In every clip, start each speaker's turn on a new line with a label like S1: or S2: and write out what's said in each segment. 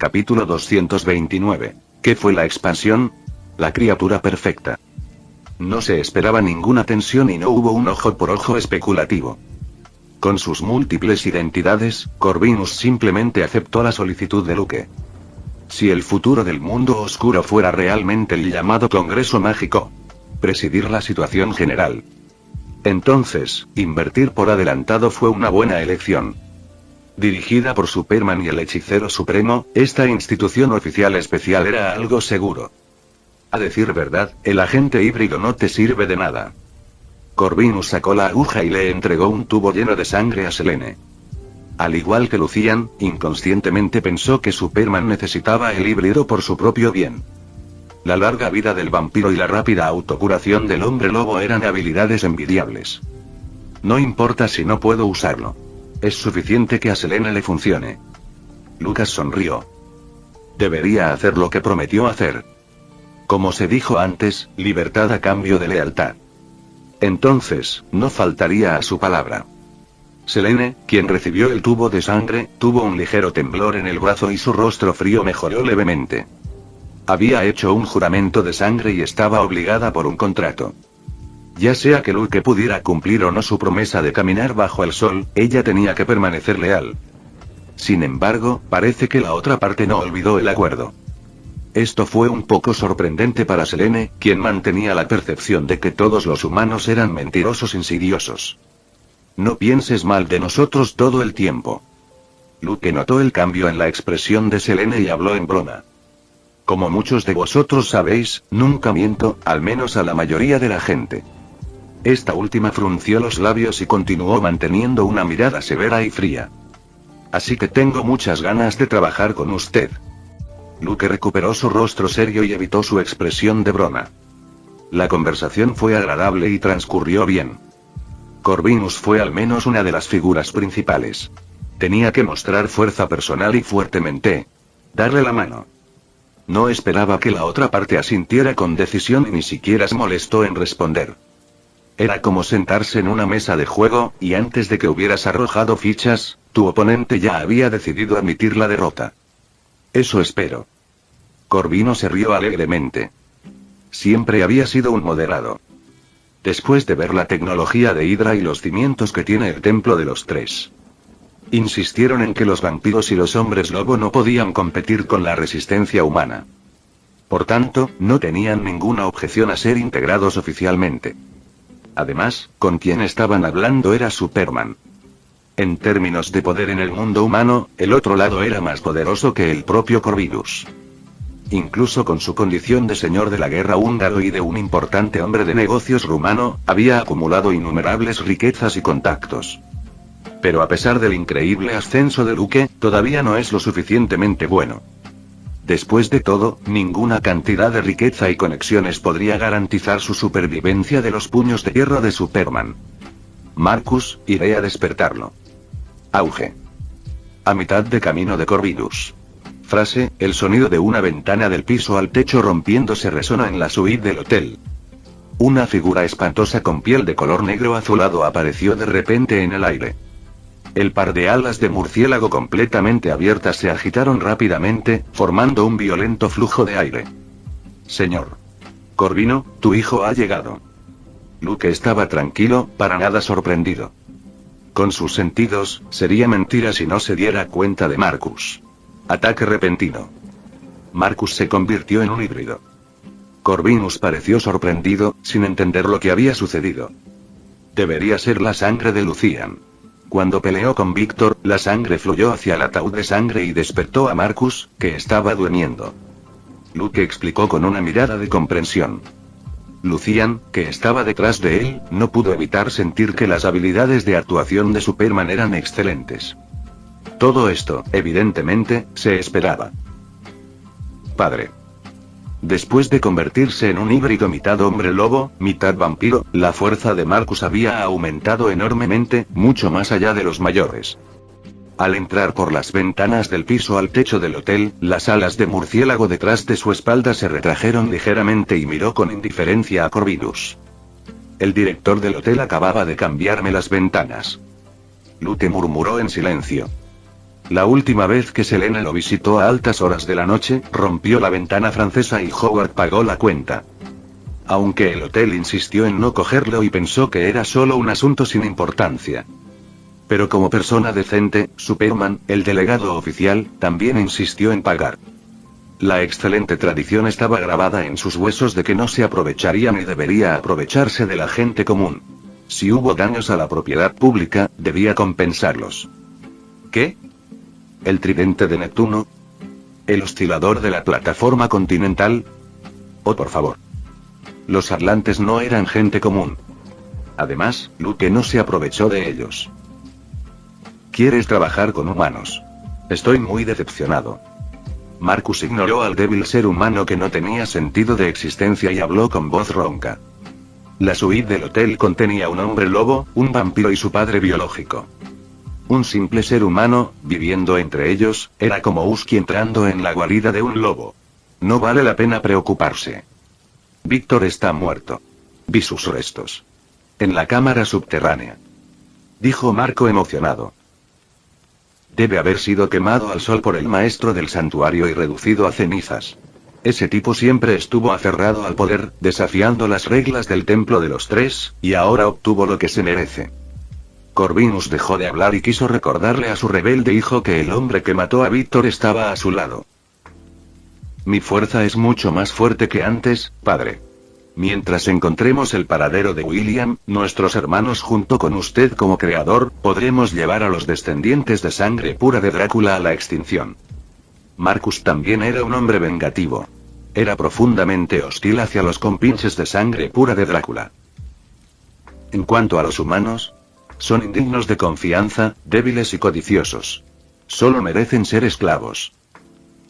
S1: Capítulo 229. ¿Qué fue la expansión? La criatura perfecta. No se esperaba ninguna tensión y no hubo un ojo por ojo especulativo. Con sus múltiples identidades, Corvinus simplemente aceptó la solicitud de Luke. Si el futuro del mundo oscuro fuera realmente el llamado Congreso Mágico, presidir la situación general, entonces, invertir por adelantado fue una buena elección. Dirigida por Superman y el Hechicero Supremo, esta institución oficial especial era algo seguro. A decir verdad, el agente híbrido no te sirve de nada. Corvinus sacó la aguja y le entregó un tubo lleno de sangre a Selene. Al igual que Lucian, inconscientemente pensó que Superman necesitaba el híbrido por su propio bien. La larga vida del vampiro y la rápida autocuración del hombre lobo eran habilidades envidiables. No importa si no puedo usarlo. Es suficiente que a Selene le funcione. Lucas sonrió. Debería hacer lo que prometió hacer. Como se dijo antes, libertad a cambio de lealtad. Entonces, no faltaría a su palabra. Selene, quien recibió el tubo de sangre, tuvo un ligero temblor en el brazo y su rostro frío mejoró levemente. Había hecho un juramento de sangre y estaba obligada por un contrato. Ya sea que Luke pudiera cumplir o no su promesa de caminar bajo el sol, ella tenía que permanecer leal. Sin embargo, parece que la otra parte no olvidó el acuerdo. Esto fue un poco sorprendente para Selene, quien mantenía la percepción de que todos los humanos eran mentirosos insidiosos. No pienses mal de nosotros todo el tiempo. Luke notó el cambio en la expresión de Selene y habló en broma. Como muchos de vosotros sabéis, nunca miento, al menos a la mayoría de la gente. Esta última frunció los labios y continuó manteniendo una mirada severa y fría. Así que tengo muchas ganas de trabajar con usted. Luke recuperó su rostro serio y evitó su expresión de broma. La conversación fue agradable y transcurrió bien. Corvinus fue al menos una de las figuras principales. Tenía que mostrar fuerza personal y fuertemente darle la mano. No esperaba que la otra parte asintiera con decisión y ni siquiera se molestó en responder. Era como sentarse en una mesa de juego, y antes de que hubieras arrojado fichas, tu oponente ya había decidido admitir la derrota. Eso espero. Corvino se rió alegremente. Siempre había sido un moderado. Después de ver la tecnología de Hydra y los cimientos que tiene el Templo de los Tres. Insistieron en que los vampiros y los hombres lobo no podían competir con la resistencia humana. Por tanto, no tenían ninguna objeción a ser integrados oficialmente. Además, con quien estaban hablando era Superman. En términos de poder en el mundo humano, el otro lado era más poderoso que el propio Corvinus. Incluso con su condición de señor de la guerra húngaro y de un importante hombre de negocios rumano, había acumulado innumerables riquezas y contactos. Pero a pesar del increíble ascenso de Luke, todavía no es lo suficientemente bueno. Después de todo, ninguna cantidad de riqueza y conexiones podría garantizar su supervivencia de los puños de hierro de Superman. Marcus, iré a despertarlo. Auge. A mitad de camino de Corvinus. Frase, el sonido de una ventana del piso al techo rompiéndose resonó en la suite del hotel. Una figura espantosa con piel de color negro azulado apareció de repente en el aire. El par de alas de murciélago completamente abiertas se agitaron rápidamente, formando un violento flujo de aire. Señor Corvino, tu hijo ha llegado. Luke estaba tranquilo, para nada sorprendido. Con sus sentidos, sería mentira si no se diera cuenta de Marcus. Ataque repentino. Marcus se convirtió en un híbrido. Corvinus pareció sorprendido, sin entender lo que había sucedido. Debería ser la sangre de Lucian. Cuando peleó con Víctor, la sangre fluyó hacia el ataúd de sangre y despertó a Marcus, que estaba durmiendo. Luke explicó con una mirada de comprensión. Lucian, que estaba detrás de él, no pudo evitar sentir que las habilidades de actuación de Superman eran excelentes. Todo esto, evidentemente, se esperaba. Padre. Después de convertirse en un híbrido mitad hombre lobo, mitad vampiro, la fuerza de Marcus había aumentado enormemente, mucho más allá de los mayores. Al entrar por las ventanas del piso al techo del hotel, las alas de murciélago detrás de su espalda se retrajeron ligeramente y miró con indiferencia a Corvinus. El director del hotel acababa de cambiarme las ventanas. Luke murmuró en silencio. La última vez que Selene lo visitó a altas horas de la noche, rompió la ventana francesa y Howard pagó la cuenta. Aunque el hotel insistió en no cogerlo y pensó que era solo un asunto sin importancia. Pero como persona decente, Superman, el delegado oficial, también insistió en pagar. La excelente tradición estaba grabada en sus huesos de que no se aprovecharía ni debería aprovecharse de la gente común. Si hubo daños a la propiedad pública, debía compensarlos. ¿Qué? ¿El tridente de Neptuno? ¿El oscilador de la plataforma continental? Oh, por favor. Los atlantes no eran gente común. Además, Luke no se aprovechó de ellos. ¿Quieres trabajar con humanos? Estoy muy decepcionado. Marcus ignoró al débil ser humano que no tenía sentido de existencia y habló con voz ronca. La suite del hotel contenía un hombre lobo, un vampiro y su padre biológico. Un simple ser humano, viviendo entre ellos, era como Husky entrando en la guarida de un lobo. No vale la pena preocuparse. Víctor está muerto. Vi sus restos. En la cámara subterránea. Dijo Marco emocionado. Debe haber sido quemado al sol por el maestro del santuario y reducido a cenizas. Ese tipo siempre estuvo aferrado al poder, desafiando las reglas del templo de los tres, y ahora obtuvo lo que se merece. Corvinus dejó de hablar y quiso recordarle a su rebelde hijo que el hombre que mató a Víctor estaba a su lado. Mi fuerza es mucho más fuerte que antes, padre. Mientras encontremos el paradero de William, nuestros hermanos junto con usted como creador, podremos llevar a los descendientes de sangre pura de Drácula a la extinción. Marcus también era un hombre vengativo. Era profundamente hostil hacia los compinches de sangre pura de Drácula. En cuanto a los humanos, son indignos de confianza, débiles y codiciosos. Solo merecen ser esclavos.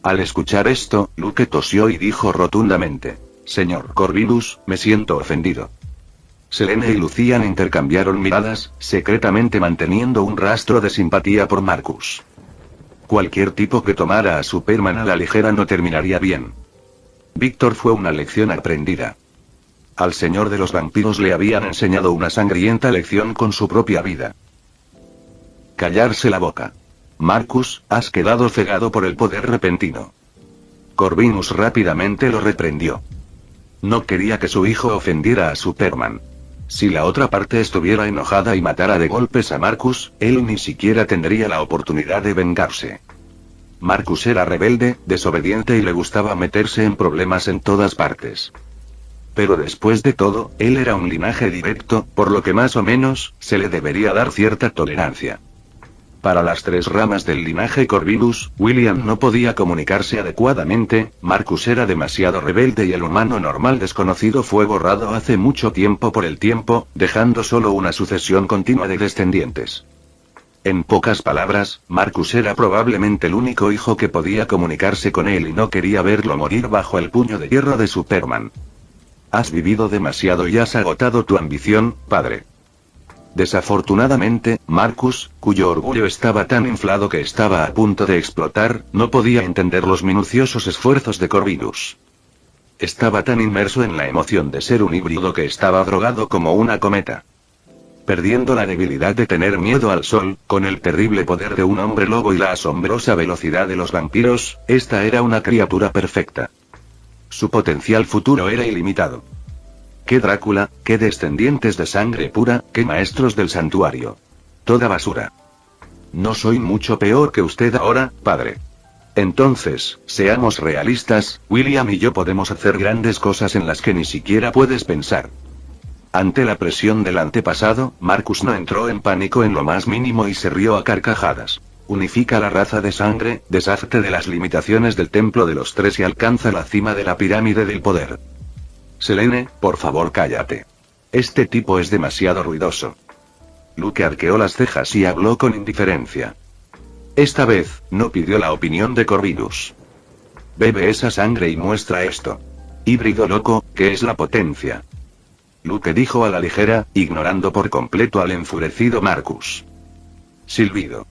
S1: Al escuchar esto, Luke tosió y dijo rotundamente: Señor Corvinus, me siento ofendido. Selene y Lucian intercambiaron miradas, secretamente manteniendo un rastro de simpatía por Marcus. Cualquier tipo que tomara a Superman a la ligera no terminaría bien. Víctor fue una lección aprendida. Al señor de los vampiros le habían enseñado una sangrienta lección con su propia vida. Callarse la boca. Marcus, has quedado cegado por el poder repentino. Corvinus rápidamente lo reprendió. No quería que su hijo ofendiera a Superman. Si la otra parte estuviera enojada y matara de golpes a Marcus, él ni siquiera tendría la oportunidad de vengarse. Marcus era rebelde, desobediente y le gustaba meterse en problemas en todas partes. Pero después de todo, él era un linaje directo, por lo que más o menos, se le debería dar cierta tolerancia. Para las tres ramas del linaje Corvinus, William no podía comunicarse adecuadamente, Marcus era demasiado rebelde y el humano normal desconocido fue borrado hace mucho tiempo por el tiempo, dejando solo una sucesión continua de descendientes. En pocas palabras, Marcus era probablemente el único hijo que podía comunicarse con él y no quería verlo morir bajo el puño de hierro de Superman. Has vivido demasiado y has agotado tu ambición, padre. Desafortunadamente, Marcus, cuyo orgullo estaba tan inflado que estaba a punto de explotar, no podía entender los minuciosos esfuerzos de Corvinus. Estaba tan inmerso en la emoción de ser un híbrido que estaba drogado como una cometa. Perdiendo la debilidad de tener miedo al sol, con el terrible poder de un hombre lobo y la asombrosa velocidad de los vampiros, esta era una criatura perfecta. Su potencial futuro era ilimitado. ¡Qué Drácula, qué descendientes de sangre pura, qué maestros del santuario! Toda basura. No soy mucho peor que usted ahora, padre. Entonces, seamos realistas, William y yo podemos hacer grandes cosas en las que ni siquiera puedes pensar. Ante la presión del antepasado, Marcus no entró en pánico en lo más mínimo y se rió a carcajadas. Unifica la raza de sangre, deshazte de las limitaciones del templo de los tres y alcanza la cima de la pirámide del poder. Selene, por favor cállate. Este tipo es demasiado ruidoso. Luke arqueó las cejas y habló con indiferencia. Esta vez, no pidió la opinión de Corvinus. Bebe esa sangre y muestra esto. Híbrido loco, ¿qué es la potencia? Luke dijo a la ligera, ignorando por completo al enfurecido Marcus. Silbido.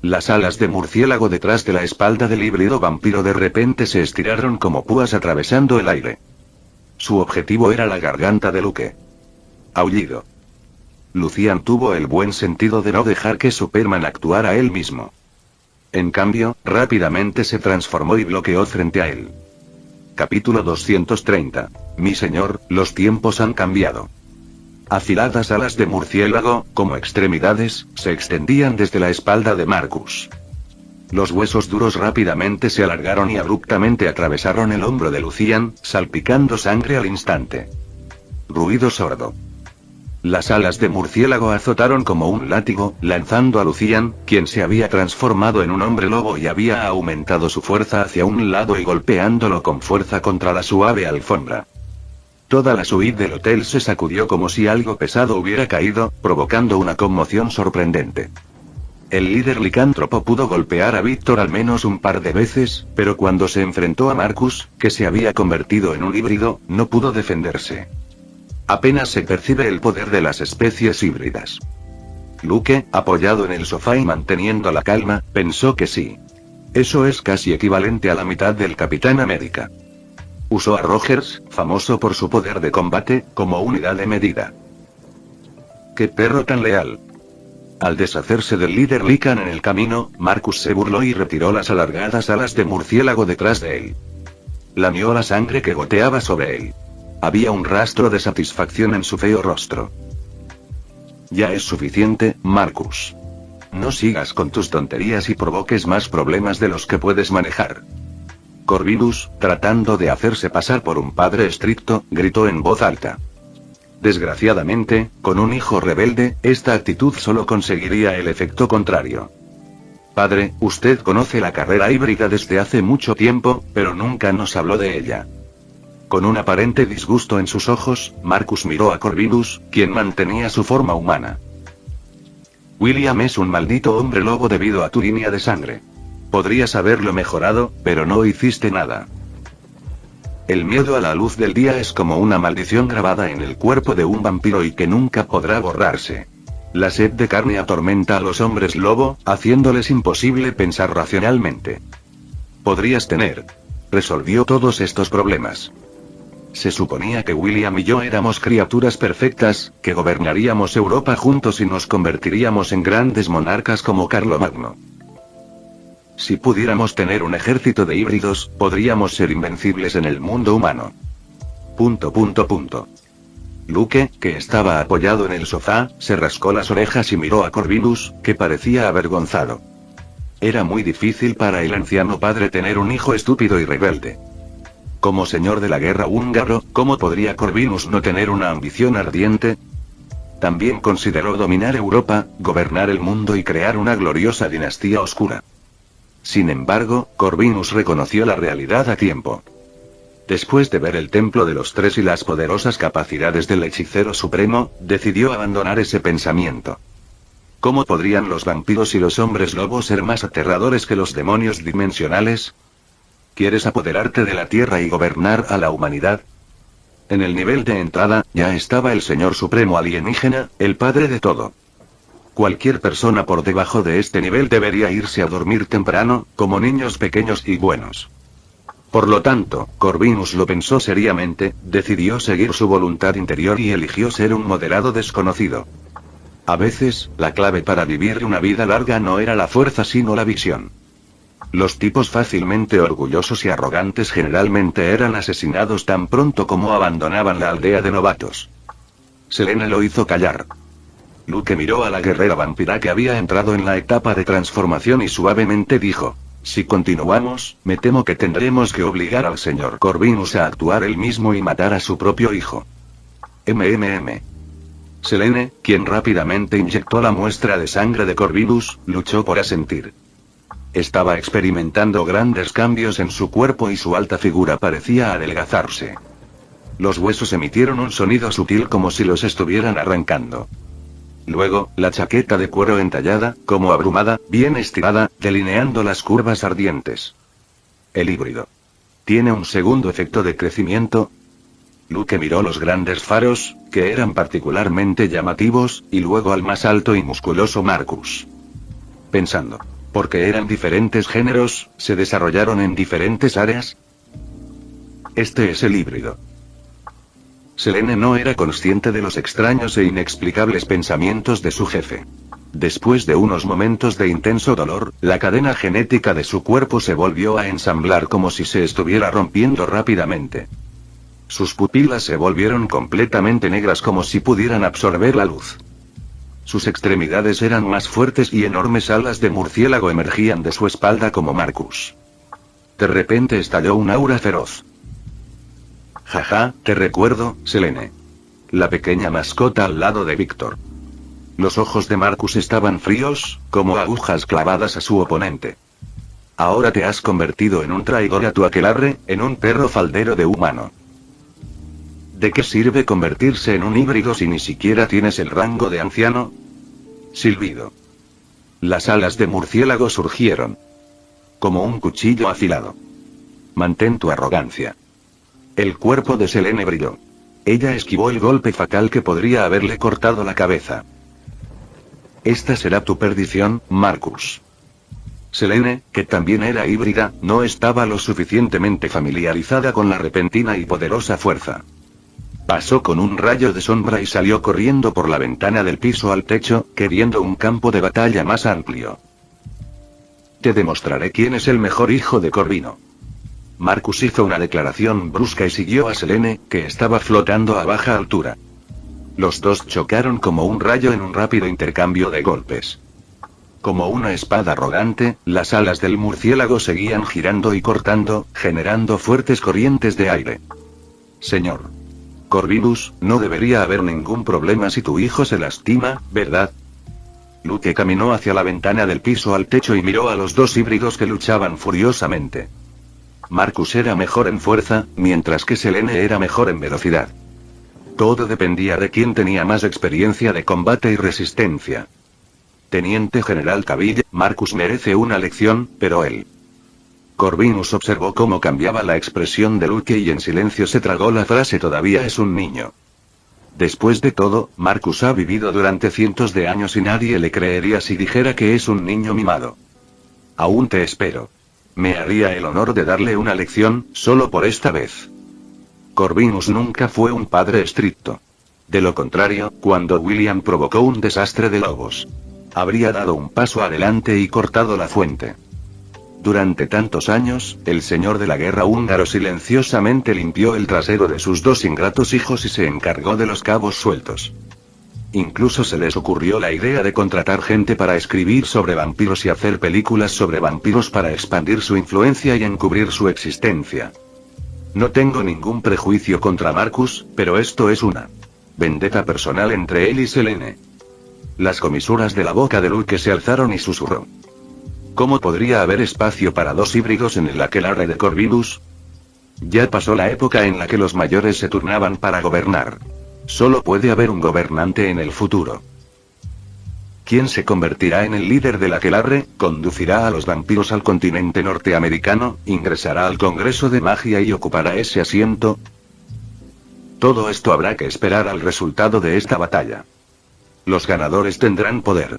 S1: Las alas de murciélago detrás de la espalda del híbrido vampiro de repente se estiraron como púas atravesando el aire. Su objetivo era la garganta de Luke. Aullido. Lucian tuvo el buen sentido de no dejar que Superman actuara él mismo. En cambio, rápidamente se transformó y bloqueó frente a él. Capítulo 230. Mi señor, los tiempos han cambiado. Afiladas alas de murciélago, como extremidades, se extendían desde la espalda de Marcus. Los huesos duros rápidamente se alargaron y abruptamente atravesaron el hombro de Lucian, salpicando sangre al instante. Ruido sordo. Las alas de murciélago azotaron como un látigo, lanzando a Lucian, quien se había transformado en un hombre lobo y había aumentado su fuerza hacia un lado y golpeándolo con fuerza contra la suave alfombra. Toda la suite del hotel se sacudió como si algo pesado hubiera caído, provocando una conmoción sorprendente. El líder licántropo pudo golpear a Víctor al menos un par de veces, pero cuando se enfrentó a Marcus, que se había convertido en un híbrido, no pudo defenderse. Apenas se percibe el poder de las especies híbridas. Luke, apoyado en el sofá y manteniendo la calma, pensó que sí. Eso es casi equivalente a la mitad del Capitán América. Usó a Rogers, famoso por su poder de combate, como unidad de medida. ¡Qué perro tan leal! Al deshacerse del líder Lycan en el camino, Marcus se burló y retiró las alargadas alas de murciélago detrás de él. Lamió la sangre que goteaba sobre él. Había un rastro de satisfacción en su feo rostro. Ya es suficiente, Marcus. No sigas con tus tonterías y provoques más problemas de los que puedes manejar. Corvinus, tratando de hacerse pasar por un padre estricto, gritó en voz alta. Desgraciadamente, con un hijo rebelde, esta actitud solo conseguiría el efecto contrario. Padre, usted conoce la carrera híbrida desde hace mucho tiempo, pero nunca nos habló de ella. Con un aparente disgusto en sus ojos, Marcus miró a Corvinus, quien mantenía su forma humana. William es un maldito hombre lobo debido a tu línea de sangre. Podrías haberlo mejorado, pero no hiciste nada. El miedo a la luz del día es como una maldición grabada en el cuerpo de un vampiro y que nunca podrá borrarse. La sed de carne atormenta a los hombres lobo, haciéndoles imposible pensar racionalmente. Podrías tener. Resolvió todos estos problemas. Se suponía que William y yo éramos criaturas perfectas, que gobernaríamos Europa juntos y nos convertiríamos en grandes monarcas como Carlomagno. Si pudiéramos tener un ejército de híbridos, podríamos ser invencibles en el mundo humano. ... Luke, que estaba apoyado en el sofá, se rascó las orejas y miró a Corvinus, que parecía avergonzado. Era muy difícil para el anciano padre tener un hijo estúpido y rebelde. Como señor de la guerra húngaro, ¿cómo podría Corvinus no tener una ambición ardiente? También consideró dominar Europa, gobernar el mundo y crear una gloriosa dinastía oscura. Sin embargo, Corvinus reconoció la realidad a tiempo. Después de ver el templo de los tres y las poderosas capacidades del hechicero supremo, decidió abandonar ese pensamiento. ¿Cómo podrían los vampiros y los hombres lobos ser más aterradores que los demonios dimensionales? ¿Quieres apoderarte de la Tierra y gobernar a la humanidad? En el nivel de entrada, ya estaba el Señor Supremo Alienígena, el padre de todo. Cualquier persona por debajo de este nivel debería irse a dormir temprano, como niños pequeños y buenos. Por lo tanto, Corvinus lo pensó seriamente, decidió seguir su voluntad interior y eligió ser un moderado desconocido. A veces, la clave para vivir una vida larga no era la fuerza sino la visión. Los tipos fácilmente orgullosos y arrogantes generalmente eran asesinados tan pronto como abandonaban la aldea de novatos. Selene lo hizo callar. Luke miró a la guerrera vampira que había entrado en la etapa de transformación y suavemente dijo: si continuamos, me temo que tendremos que obligar al señor Corvinus a actuar él mismo y matar a su propio hijo. Selene, quien rápidamente inyectó la muestra de sangre de Corvinus, luchó por asentir. Estaba experimentando grandes cambios en su cuerpo y su alta figura parecía adelgazarse. Los huesos emitieron un sonido sutil como si los estuvieran arrancando. Luego, la chaqueta de cuero entallada, como abrumada, bien estirada, delineando las curvas ardientes. El híbrido. ¿Tiene un segundo efecto de crecimiento? Luke miró los grandes faros, que eran particularmente llamativos, y luego al más alto y musculoso Marcus. Pensando, ¿porque eran diferentes géneros, se desarrollaron en diferentes áreas? Este es el híbrido. Selene no era consciente de los extraños e inexplicables pensamientos de su jefe. Después de unos momentos de intenso dolor, la cadena genética de su cuerpo se volvió a ensamblar como si se estuviera rompiendo rápidamente. Sus pupilas se volvieron completamente negras como si pudieran absorber la luz. Sus extremidades eran más fuertes y enormes alas de murciélago emergían de su espalda como Marcus. De repente estalló un aura feroz. Jaja, te recuerdo, Selene. La pequeña mascota al lado de Víctor. Los ojos de Marcus estaban fríos, como agujas clavadas a su oponente. Ahora te has convertido en un traidor a tu aquelarre, en un perro faldero de humano. ¿De qué sirve convertirse en un híbrido si ni siquiera tienes el rango de anciano? Silbido. Las alas de murciélago surgieron. Como un cuchillo afilado. Mantén tu arrogancia. El cuerpo de Selene brilló. Ella esquivó el golpe fatal que podría haberle cortado la cabeza. Esta será tu perdición, Marcus. Selene, que también era híbrida, no estaba lo suficientemente familiarizada con la repentina y poderosa fuerza. Pasó con un rayo de sombra y salió corriendo por la ventana del piso al techo, queriendo un campo de batalla más amplio. Te demostraré quién es el mejor hijo de Corvino. Marcus hizo una declaración brusca y siguió a Selene, que estaba flotando a baja altura. Los dos chocaron como un rayo en un rápido intercambio de golpes. Como una espada arrogante, las alas del murciélago seguían girando y cortando, generando fuertes corrientes de aire. Señor Corvinus, no debería haber ningún problema si tu hijo se lastima, ¿verdad? Luke caminó hacia la ventana del piso al techo y miró a los dos híbridos que luchaban furiosamente. Marcus era mejor en fuerza, mientras que Selene era mejor en velocidad. Todo dependía de quién tenía más experiencia de combate y resistencia. Teniente General Cavill, Marcus merece una lección, pero él. Corvinus observó cómo cambiaba la expresión de Luke y en silencio se tragó la frase todavía es un niño. Después de todo, Marcus ha vivido durante cientos de años y nadie le creería si dijera que es un niño mimado. Aún te espero. Me haría el honor de darle una lección, solo por esta vez. Corvinus nunca fue un padre estricto. De lo contrario, cuando William provocó un desastre de lobos, habría dado un paso adelante y cortado la fuente. Durante tantos años, el señor de la guerra húngaro silenciosamente limpió el trasero de sus dos ingratos hijos y se encargó de los cabos sueltos. Incluso se les ocurrió la idea de contratar gente para escribir sobre vampiros y hacer películas sobre vampiros para expandir su influencia y encubrir su existencia. No tengo ningún prejuicio contra Marcus, pero esto es una vendetta personal entre él y Selene. Las comisuras de la boca de Luke se alzaron y susurró. ¿Cómo podría haber espacio para dos híbridos en el aquelarre de Corvinus? Ya pasó la época en la que los mayores se turnaban para gobernar. Solo puede haber un gobernante en el futuro. ¿Quién se convertirá en el líder del aquelarre? ¿Conducirá a los vampiros al continente norteamericano? ¿Ingresará al Congreso de Magia y ocupará ese asiento? Todo esto habrá que esperar al resultado de esta batalla. Los ganadores tendrán poder.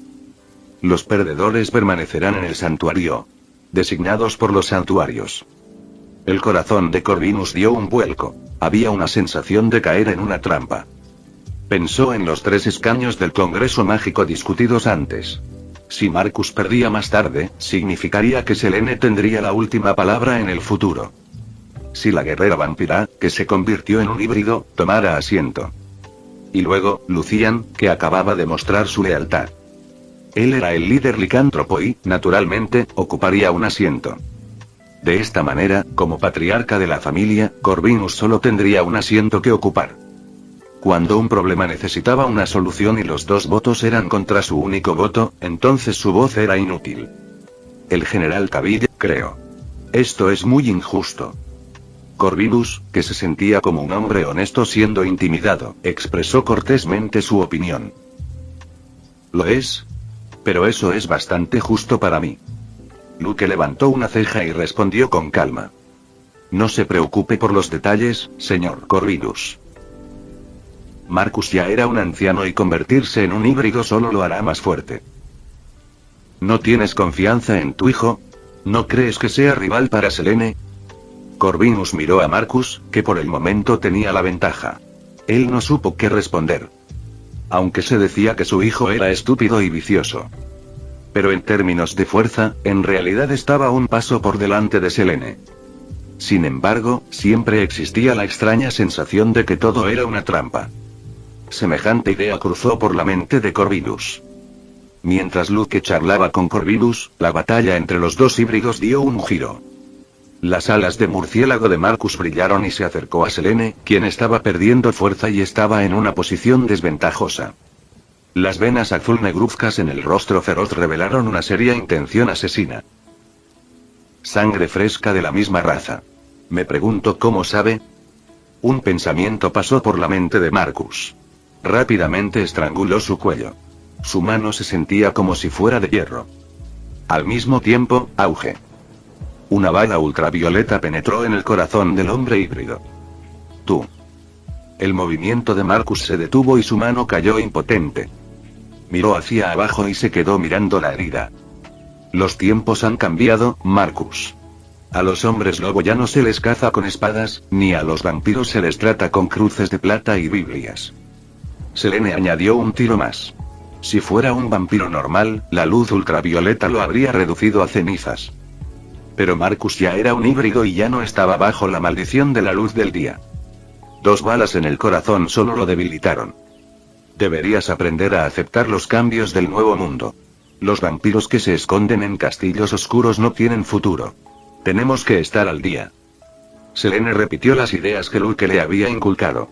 S1: Los perdedores permanecerán en el santuario. Designados por los santuarios. El corazón de Corvinus dio un vuelco. Había una sensación de caer en una trampa. Pensó en los 3 escaños del Congreso Mágico discutidos antes. Si Marcus perdía más tarde, significaría que Selene tendría la última palabra en el futuro. Si la guerrera vampira, que se convirtió en un híbrido, tomara asiento. Y luego, Lucian, que acababa de mostrar su lealtad. Él era el líder licántropo y, naturalmente, ocuparía un asiento. De esta manera, como patriarca de la familia, Corvinus solo tendría un asiento que ocupar. Cuando un problema necesitaba una solución y los 2 votos eran contra su único voto, entonces su voz era inútil. El general Cavill, creo. Esto es muy injusto. Corvinus, que se sentía como un hombre honesto siendo intimidado, expresó cortésmente su opinión. Lo es. Pero eso es bastante justo para mí. Luke levantó una ceja y respondió con calma. No se preocupe por los detalles, señor Corvinus. Marcus ya era un anciano y convertirse en un híbrido solo lo hará más fuerte. ¿No tienes confianza en tu hijo? ¿No crees que sea rival para Selene? Corvinus miró a Marcus, que por el momento tenía la ventaja. Él no supo qué responder. aunque se decía que su hijo era estúpido y vicioso. Pero en términos de fuerza, en realidad estaba un paso por delante de Selene. Sin embargo, siempre existía la extraña sensación de que todo era una trampa. Semejante idea cruzó por la mente de Corvinus. Mientras Luke charlaba con Corvinus, la batalla entre los dos híbridos dio un giro. Las alas de murciélago de Marcus brillaron y se acercó a Selene, quien estaba perdiendo fuerza y estaba en una posición desventajosa. Las venas azul negruzcas en el rostro feroz revelaron una seria intención asesina. Sangre fresca de la misma raza. Me pregunto cómo sabe. Un pensamiento pasó por la mente de Marcus. Rápidamente estranguló su cuello. Su mano se sentía como si fuera de hierro. Al mismo tiempo, auge. Una bala ultravioleta penetró en el corazón del hombre híbrido. Tú. El movimiento de Marcus se detuvo y su mano cayó impotente. Miró hacia abajo y se quedó mirando la herida. Los tiempos han cambiado, Marcus. A los hombres lobo ya no se les caza con espadas, ni a los vampiros se les trata con cruces de plata y Biblias. Selene añadió un tiro más. Si fuera un vampiro normal, la luz ultravioleta lo habría reducido a cenizas. Pero Marcus ya era un híbrido y ya no estaba bajo la maldición de la luz del día. 2 balas en el corazón solo lo debilitaron. Deberías aprender a aceptar los cambios del nuevo mundo. Los vampiros que se esconden en castillos oscuros no tienen futuro. Tenemos que estar al día. Selene repitió las ideas que Luke le había inculcado.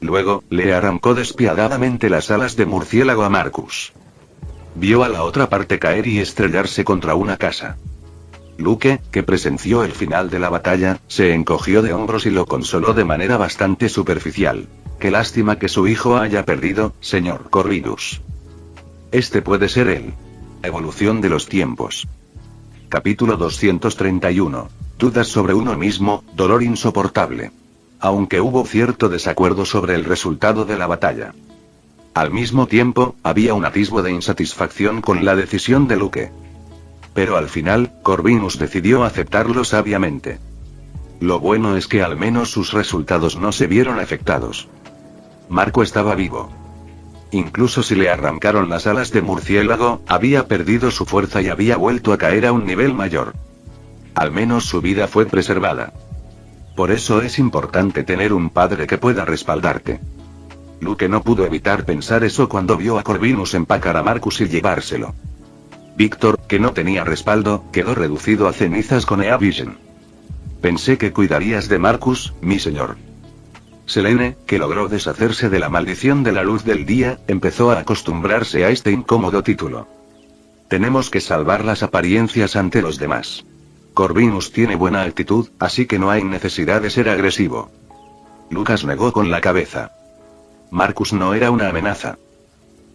S1: Luego, le arrancó despiadadamente las alas de murciélago a Marcus. Vio a la otra parte caer y estrellarse contra una casa. Luke, que presenció el final de la batalla, se encogió de hombros y lo consoló de manera bastante superficial. Qué lástima que su hijo haya perdido, señor Corvinus. Este puede ser él. Evolución de los tiempos. Capítulo 231. Dudas sobre uno mismo, dolor insoportable. Aunque hubo cierto desacuerdo sobre el resultado de la batalla. Al mismo tiempo, había un atisbo de insatisfacción con la decisión de Luke. Pero al final, Corvinus decidió aceptarlo sabiamente. Lo bueno es que al menos sus resultados no se vieron afectados. Marco estaba vivo. Incluso si le arrancaron las alas de murciélago, había perdido su fuerza y había vuelto a caer a un nivel mayor. Al menos su vida fue preservada. Por eso es importante tener un padre que pueda respaldarte. Luke no pudo evitar pensar eso cuando vio a Corvinus empacar a Marcus y llevárselo. Víctor, que no tenía respaldo, quedó reducido a cenizas con Eavision. Pensé que cuidarías de Marcus, mi señor. Selene, que logró deshacerse de la maldición de la luz del día, empezó a acostumbrarse a este incómodo título. Tenemos que salvar las apariencias ante los demás. Corvinus tiene buena actitud, así que no hay necesidad de ser agresivo. Lucas negó con la cabeza. Marcus no era una amenaza.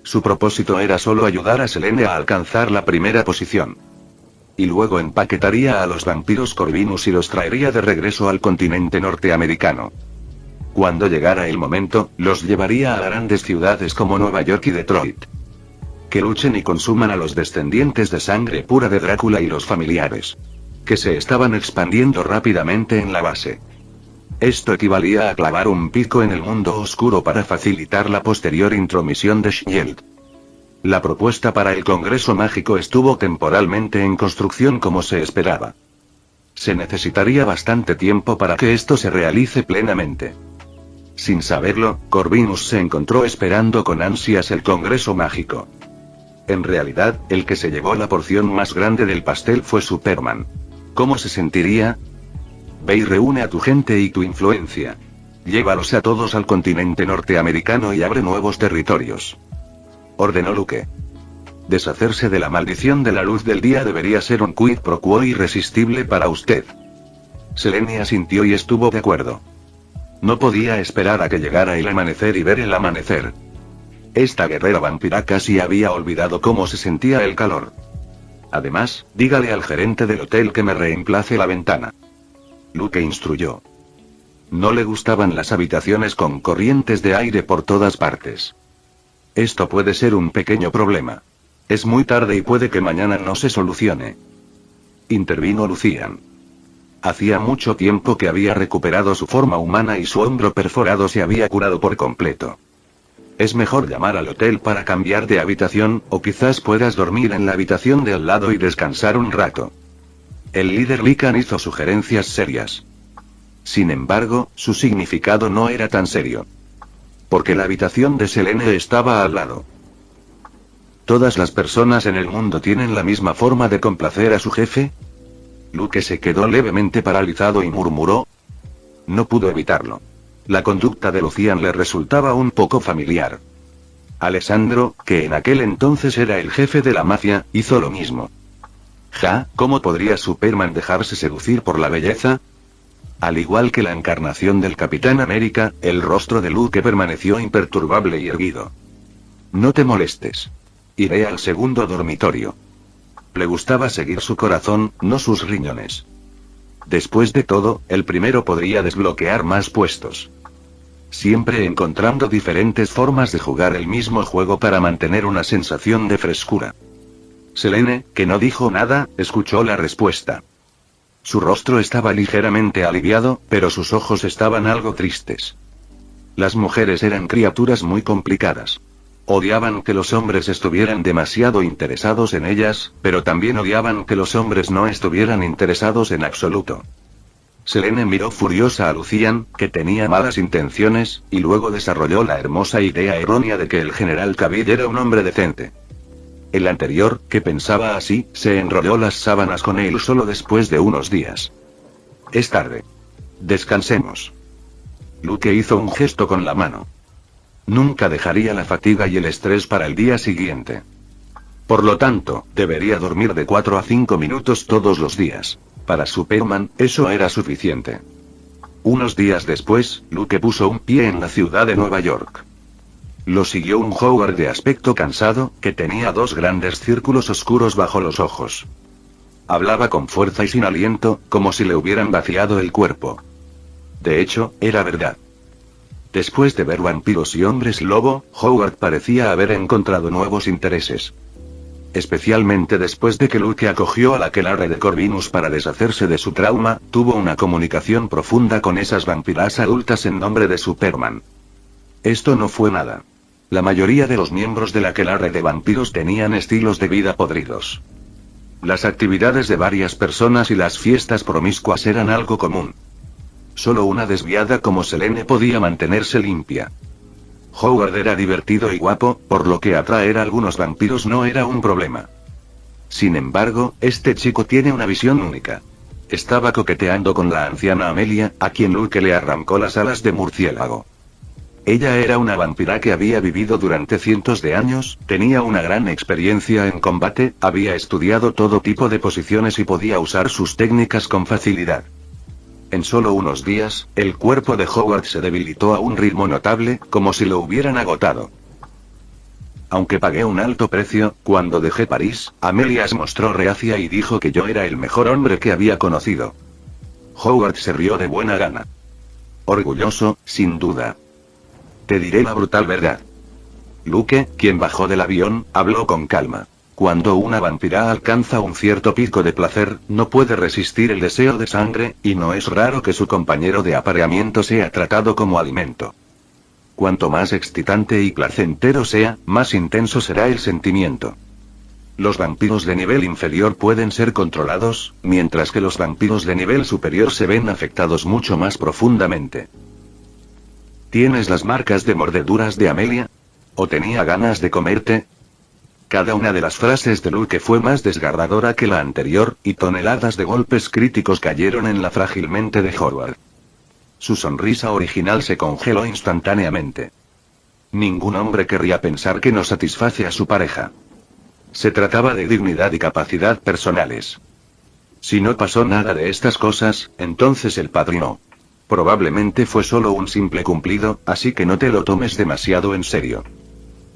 S1: Su propósito era solo ayudar a Selene a alcanzar la primera posición. Y luego empaquetaría a los vampiros Corvinus y los traería de regreso al continente norteamericano. Cuando llegara el momento, los llevaría a grandes ciudades como Nueva York y Detroit. Que luchen y consuman a los descendientes de sangre pura de Drácula y los familiares. Que se estaban expandiendo rápidamente en la base. Esto equivalía a clavar un pico en el mundo oscuro para facilitar la posterior intromisión de Shield. La propuesta para el Congreso Mágico estuvo temporalmente en construcción como se esperaba. Se necesitaría bastante tiempo para que esto se realice plenamente. Sin saberlo, Corvinus se encontró esperando con ansias el Congreso Mágico. En realidad, el que se llevó la porción más grande del pastel fue Superman. ¿Cómo se sentiría? Ve y reúne a tu gente y tu influencia. Llévalos a todos al continente norteamericano y abre nuevos territorios. Ordenó Luke. Deshacerse de la maldición de la luz del día debería ser un quid pro quo irresistible para usted. Selene asintió y estuvo de acuerdo. No podía esperar a que llegara el amanecer y ver el amanecer. Esta guerrera vampira casi había olvidado cómo se sentía el calor. Además, dígale al gerente del hotel que me reemplace la ventana. Luke instruyó. No le gustaban las habitaciones con corrientes de aire por todas partes. Esto puede ser un pequeño problema. Es muy tarde y puede que mañana no se solucione. Intervino Lucian. Hacía mucho tiempo que había recuperado su forma humana y su hombro perforado se había curado por completo. es mejor llamar al hotel para cambiar de habitación, o quizás puedas dormir en la habitación de al lado y descansar un rato. El líder Lycan hizo sugerencias serias. Sin embargo, su significado no era tan serio. Porque la habitación de Selene estaba al lado. ¿Todas las personas en el mundo tienen la misma forma de complacer a su jefe? Luke se quedó levemente paralizado y murmuró. No pudo evitarlo. La conducta de Lucian le resultaba un poco familiar. Alessandro, que en aquel entonces era el jefe de la mafia, hizo lo mismo. ¿Cómo podría Superman dejarse seducir por la belleza? Al igual que la encarnación del Capitán América, el rostro de Luke permaneció imperturbable y erguido. No te molestes. Iré al segundo dormitorio. Le gustaba seguir su corazón, no sus riñones. Después de todo, el primero podría desbloquear más puestos. Siempre encontrando diferentes formas de jugar el mismo juego para mantener una sensación de frescura. Selene, que no dijo nada, escuchó la respuesta. Su rostro estaba ligeramente aliviado, pero sus ojos estaban algo tristes. Las mujeres eran criaturas muy complicadas. Odiaban que los hombres estuvieran demasiado interesados en ellas, pero también odiaban que los hombres no estuvieran interesados en absoluto. Selene miró furiosa a Lucian, que tenía malas intenciones, y luego desarrolló la hermosa idea errónea de que el general Cavill era un hombre decente. El anterior, que pensaba así, se enrolló las sábanas con él solo después de unos días. Es tarde. Descansemos. Luke hizo un gesto con la mano. Nunca dejaría la fatiga y el estrés para el día siguiente. Por lo tanto, debería dormir de 4 a 5 minutos todos los días. Para Superman, eso era suficiente. Unos días después, Luke puso un pie en la ciudad de Nueva York. Lo siguió un Howard de aspecto cansado, que tenía 2 grandes círculos oscuros bajo los ojos. Hablaba con fuerza y sin aliento, como si le hubieran vaciado el cuerpo. De hecho, era verdad. Después de ver vampiros y hombres lobo, Howard parecía haber encontrado nuevos intereses. Especialmente después de que Luke acogió al aquelarre de Corvinus para deshacerse de su trauma, tuvo una comunicación profunda con esas vampiras adultas en nombre de Superman. Esto no fue nada. La mayoría de los miembros del aquelarre de vampiros tenían estilos de vida podridos. Las actividades de varias personas y las fiestas promiscuas eran algo común. Solo una desviada como Selene podía mantenerse limpia. Howard era divertido y guapo, por lo que atraer a algunos vampiros no era un problema. Sin embargo, este chico tiene una visión única. Estaba coqueteando con la anciana Amelia, a quien Luke le arrancó las alas de murciélago. Ella era una vampira que había vivido durante cientos de años, tenía una gran experiencia en combate, había estudiado todo tipo de posiciones y podía usar sus técnicas con facilidad. En solo unos días, el cuerpo de Howard se debilitó a un ritmo notable, como si lo hubieran agotado. Aunque pagué un alto precio, cuando dejé París, Amelia se mostró reacia y dijo que yo era el mejor hombre que había conocido. Howard se rió de buena gana. Orgulloso, sin duda. Te diré la brutal verdad. Luke, quien bajó del avión, habló con calma. Cuando una vampira alcanza un cierto pico de placer, no puede resistir el deseo de sangre, y no es raro que su compañero de apareamiento sea tratado como alimento. Cuanto más excitante y placentero sea, más intenso será el sentimiento. Los vampiros de nivel inferior pueden ser controlados, mientras que los vampiros de nivel superior se ven afectados mucho más profundamente. ¿Tienes las marcas de mordeduras de Amelia? ¿O tenía ganas de comerte? Cada una de las frases de Luke fue más desgarradora que la anterior, y toneladas de golpes críticos cayeron en la frágil mente de Howard. Su sonrisa original se congeló instantáneamente. Ningún hombre querría pensar que no satisface a su pareja. Se trataba de dignidad y capacidad personales. Si no pasó nada de estas cosas, entonces el padrino. Probablemente fue solo un simple cumplido, así que no te lo tomes demasiado en serio.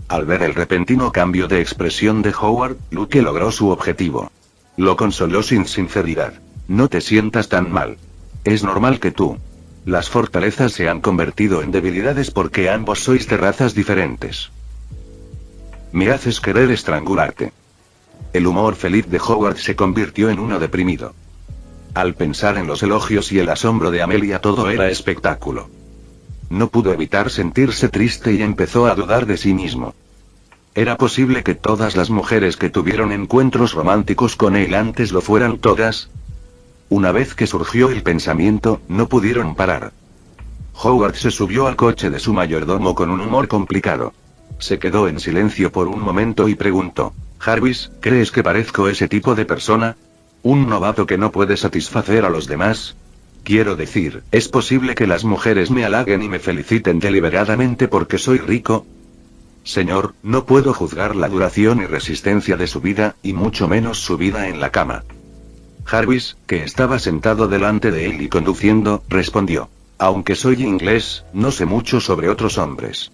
S1: Al ver el repentino cambio de expresión de Howard, Luke logró su objetivo. Lo consoló sin sinceridad. No te sientas tan mal. Es normal que tú. Las fortalezas se han convertido en debilidades porque ambos sois de razas diferentes. Me haces querer estrangularte. El humor feliz de Howard se convirtió en uno deprimido. Al pensar en los elogios y el asombro de Amelia todo era espectáculo. no pudo evitar sentirse triste y empezó a dudar de sí mismo. ¿Era posible que todas las mujeres que tuvieron encuentros románticos con él antes lo fueran todas? Una vez que surgió el pensamiento, no pudieron parar. Howard se subió al coche de su mayordomo con un humor complicado. Se quedó en silencio por un momento y preguntó: «Jarvis, ¿crees que parezco ese tipo de persona? ¿Un novato que no puede satisfacer a los demás? Quiero decir, ¿es posible que las mujeres me halaguen y me feliciten deliberadamente porque soy rico?» «Señor, no puedo juzgar la duración y resistencia de su vida, y mucho menos su vida en la cama». Jarvis, que estaba sentado delante de él y conduciendo, respondió: «Aunque soy inglés, no sé mucho sobre otros hombres.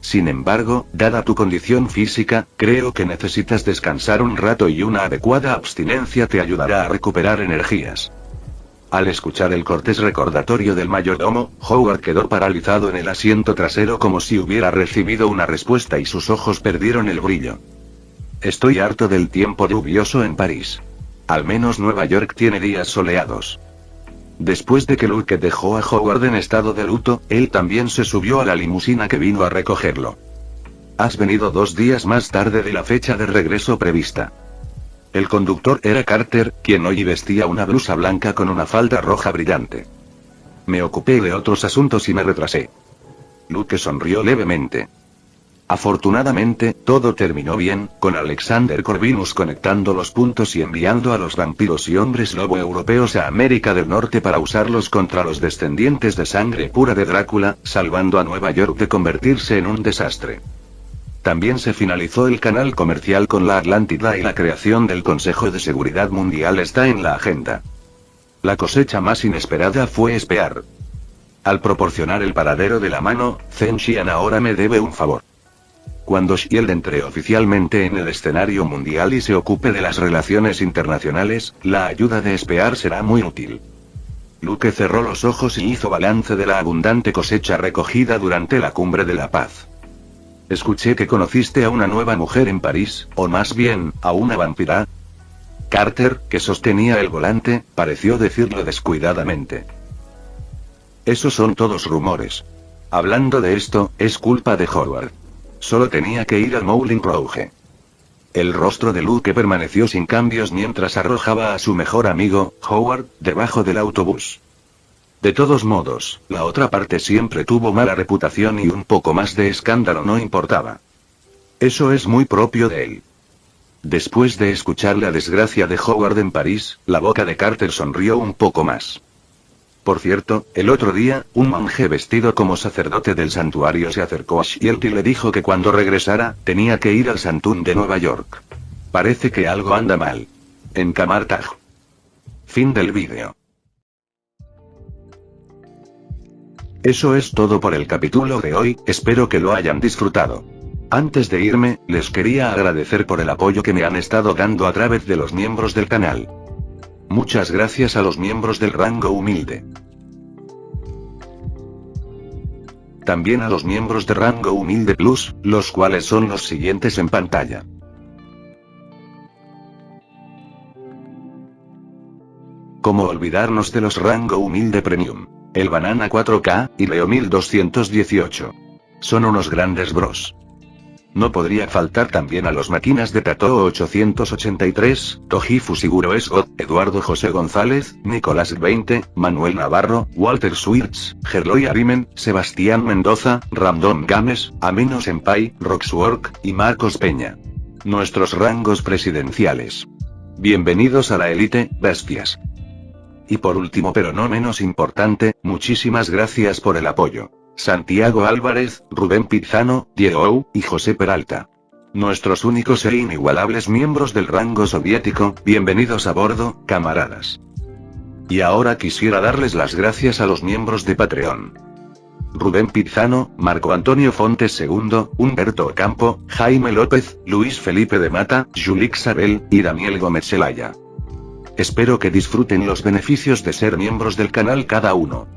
S1: Sin embargo, dada tu condición física, creo que necesitas descansar un rato y una adecuada abstinencia te ayudará a recuperar energías». Al escuchar el cortés recordatorio del mayordomo, Howard quedó paralizado en el asiento trasero como si hubiera recibido una respuesta y sus ojos perdieron el brillo. «Estoy harto del tiempo lluvioso en París. Al menos Nueva York tiene días soleados». Después de que Luke dejó a Howard en estado de luto, él también se subió a la limusina que vino a recogerlo. «Has venido 2 días más tarde de la fecha de regreso prevista». El conductor era Carter, quien hoy vestía una blusa blanca con una falda roja brillante. «Me ocupé de otros asuntos y me retrasé». Luke sonrió levemente. Afortunadamente, todo terminó bien, con Alexander Corvinus conectando los puntos y enviando a los vampiros y hombres lobo europeos a América del Norte para usarlos contra los descendientes de sangre pura de Drácula, salvando a Nueva York de convertirse en un desastre. También se finalizó el canal comercial con la Atlántida y la creación del Consejo de Seguridad Mundial está en la agenda. La cosecha más inesperada fue espiar. Al proporcionar el paradero de la mano, Zen Xian ahora me debe un favor. Cuando Shield entre oficialmente en el escenario mundial y se ocupe de las relaciones internacionales, la ayuda de espiar será muy útil. Luke cerró los ojos y hizo balance de la abundante cosecha recogida durante la Cumbre de la Paz. «Escuché que conociste a una nueva mujer en París, o más bien, a una vampira». Carter, que sostenía el volante, pareció decirlo descuidadamente. «Esos son todos rumores. Hablando de esto, es culpa de Howard. Solo tenía que ir al Moulin Rouge». El rostro de Luke permaneció sin cambios mientras arrojaba a su mejor amigo, Howard, debajo del autobús. De todos modos, la otra parte siempre tuvo mala reputación y un poco más de escándalo no importaba. Eso es muy propio de él. Después de escuchar la desgracia de Howard en París, la boca de Carter sonrió un poco más. Por cierto, el otro día, un monje vestido como sacerdote del santuario se acercó a Shield y le dijo que cuando regresara, tenía que ir al Santún de Nueva York. Parece que algo anda mal. En Camartag. Fin del vídeo. Eso es todo por el capítulo de hoy, espero que lo hayan disfrutado. Antes de irme, les quería agradecer por el apoyo que me han estado dando a través de los miembros del canal. Muchas gracias a los miembros del rango humilde. También a los miembros de rango humilde plus, los cuales son los siguientes en pantalla. ¿Cómo olvidarnos de los rango humilde premium? El Banana 4K, y Leo 1218. Son unos grandes bros. No podría faltar también a los máquinas de Tato 883, Toji Fusiguro Esgot, Eduardo José González, Nicolás 20, Manuel Navarro, Walter Swirtz, Gerloy Arimen, Sebastián Mendoza, Random Games, Amino Senpai, Roxwork, y Marcos Peña. Nuestros rangos presidenciales. Bienvenidos a la élite, bestias. Y por último pero no menos importante, muchísimas gracias por el apoyo. Santiago Álvarez, Rubén Pizano, Diego Ou, y José Peralta. Nuestros únicos e inigualables miembros del rango soviético, bienvenidos a bordo, camaradas. Y ahora quisiera darles las gracias a los miembros de Patreon. Rubén Pizano, Marco Antonio Fontes II, Humberto Ocampo, Jaime López, Luis Felipe de Mata, Julik Sabel, y Daniel Gómez Zelaya. Espero que disfruten los beneficios de ser miembros del canal cada uno.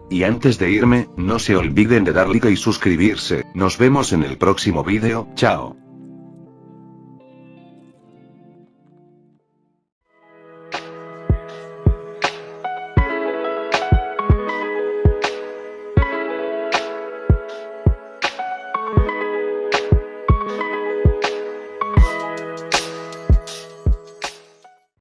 S1: Y antes de irme, no se olviden de dar like y suscribirse, nos vemos en el próximo vídeo, chao.